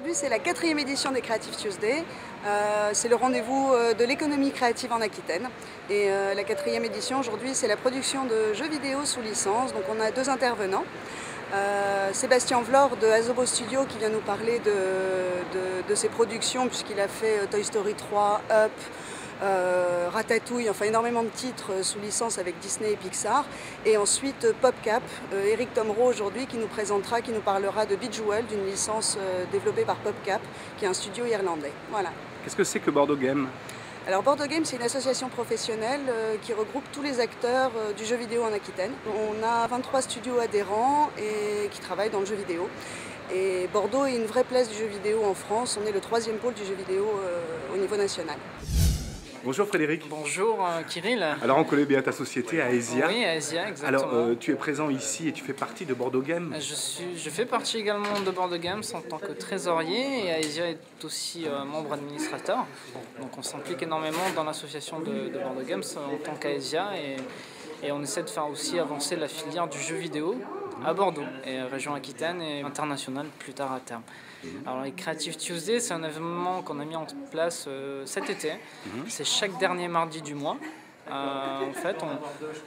aujourd'hui, c'est la 4e édition des Creative Tuesday. C'est le rendez-vous de l'économie créative en Aquitaine. Et la 4e édition aujourd'hui, c'est la production de jeux vidéo sous licence. Donc on a 2 intervenants. Sébastien Vlore de Asobo Studio qui vient nous parler de ses productions, puisqu'il a fait Toy Story 3, Up, Ratatouille, enfin énormément de titres sous licence avec Disney et Pixar. Et ensuite PopCap, Eric Tomreau aujourd'hui qui nous présentera, qui nous parlera de Bejeweled, d'une licence développée par PopCap, qui est un studio irlandais. Voilà. Qu'est-ce que c'est que Bordeaux Game ? Alors Bordeaux Game, c'est une association professionnelle qui regroupe tous les acteurs du jeu vidéo en Aquitaine. On a 23 studios adhérents et qui travaillent dans le jeu vidéo. Et Bordeaux est une vraie place du jeu vidéo en France. On est le 3e pôle du jeu vidéo au niveau national. Bonjour Frédéric. Bonjour Kirill. Alors on connaît bien ta société Aesia. Oui, Aesia, exactement. Alors tu es présent ici et tu fais partie de Bordeaux Game. Je fais partie également de Bordeaux Games en tant que trésorier et Aesia est aussi membre administrateur. Donc on s'implique énormément dans l'association de Bordeaux Games en tant qu'Aesia et on essaie de faire aussi avancer la filière du jeu vidéo à Bordeaux, et région Aquitaine et internationale plus tard à terme. Alors les Creative Tuesday, c'est un événement qu'on a mis en place cet été. C'est chaque dernier mardi du mois. En fait,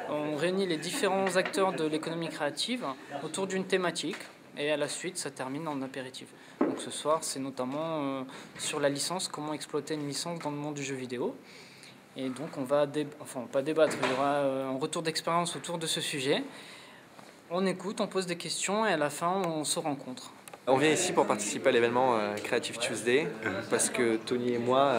on réunit les différents acteurs de l'économie créative autour d'une thématique et à la suite, ça termine en apéritif. Donc ce soir, c'est notamment sur la licence, comment exploiter une licence dans le monde du jeu vidéo. Et donc on va, pas débattre, il y aura un retour d'expérience autour de ce sujet. On écoute, on pose des questions et à la fin, on se rencontre. On vient ici pour participer à l'événement Creative Tuesday parce que Tony et moi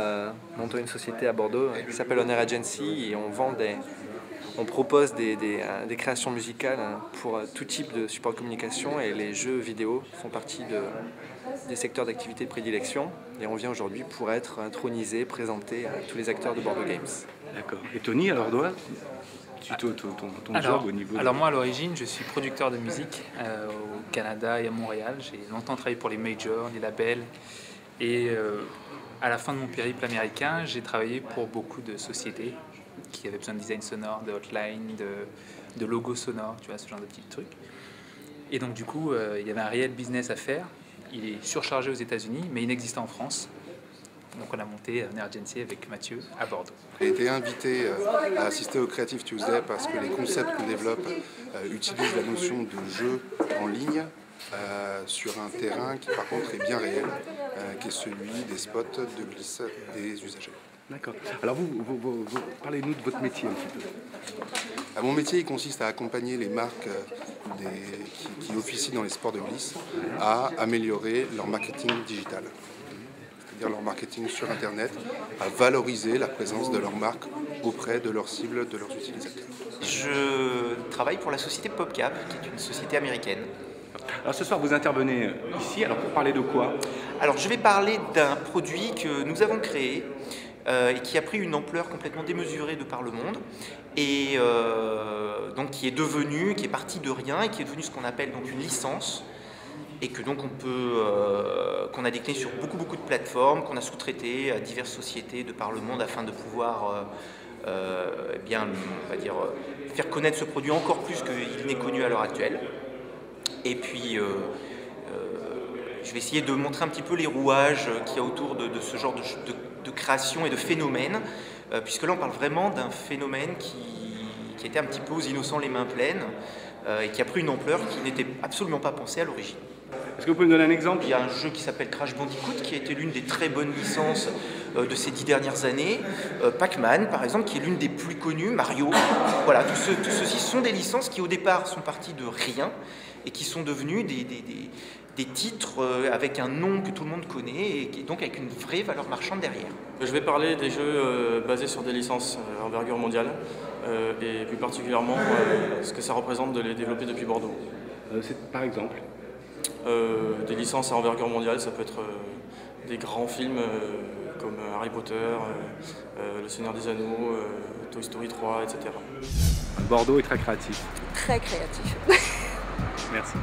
montons une société à Bordeaux qui s'appelle Honor Agency et on propose des créations musicales pour tout type de support de communication et les jeux vidéo font partie des secteurs d'activité de prédilection et on vient aujourd'hui pour être intronisé, présenté à tous les acteurs de Bordeaux Games. D'accord. Et Tony, alors ton job au niveau... Alors moi à l'origine je suis producteur de musique au Canada et à Montréal. J'ai longtemps travaillé pour les majors, les labels et à la fin de mon périple américain j'ai travaillé pour beaucoup de sociétés qui avaient besoin de design sonore, de hotline, de logos sonores, tu vois, ce genre de petits trucs. Et donc du coup il y avait un réel business à faire. Il est surchargé aux États-Unis mais inexistant en France. Donc on a monté un agency avec Mathieu à Bordeaux. J'ai été invité à assister au Creative Tuesday parce que les concepts qu'on développe utilisent la notion de jeu en ligne sur un terrain qui par contre est bien réel, qui est celui des spots de glisse des usagers. D'accord. Alors vous parlez-nous de votre métier un petit peu. Mon métier il consiste à accompagner les marques qui officient dans les sports de glisse à améliorer leur marketing digital. C'est-à-dire leur marketing sur Internet, à valoriser la présence de leur marque auprès de leurs cibles, de leurs utilisateurs. Je travaille pour la société PopCap, qui est une société américaine. Alors ce soir, vous intervenez ici, alors pour parler de quoi ? Alors je vais parler d'un produit que nous avons créé et qui a pris une ampleur complètement démesurée de par le monde et donc qui est parti de rien et qui est devenu ce qu'on appelle donc une licence. Et que donc qu'on a décliné sur beaucoup de plateformes, qu'on a sous-traité à diverses sociétés de par le monde afin de pouvoir on va dire, faire connaître ce produit encore plus qu'il n'est connu à l'heure actuelle. Et puis je vais essayer de montrer un petit peu les rouages qu'il y a autour de ce genre de création et de phénomène, puisque là on parle vraiment d'un phénomène qui était un petit peu aux innocents les mains pleines et qui a pris une ampleur qui n'était absolument pas pensée à l'origine. Est-ce que vous pouvez me donner un exemple ? Il y a un jeu qui s'appelle Crash Bandicoot qui a été l'une des très bonnes licences de ces 10 dernières années. Pac-Man par exemple qui est l'une des plus connues, Mario. Voilà, tout ceci sont des licences qui au départ sont parties de rien et qui sont devenues des titres avec un nom que tout le monde connaît et donc avec une vraie valeur marchande derrière. Je vais parler des jeux basés sur des licences envergure mondiale et plus particulièrement ce que ça représente de les développer depuis Bordeaux. Par exemple des licences à envergure mondiale, ça peut être des grands films comme Harry Potter, Le Seigneur des Anneaux, Toy Story 3, etc. Bordeaux est très créatif. Très créatif. Merci.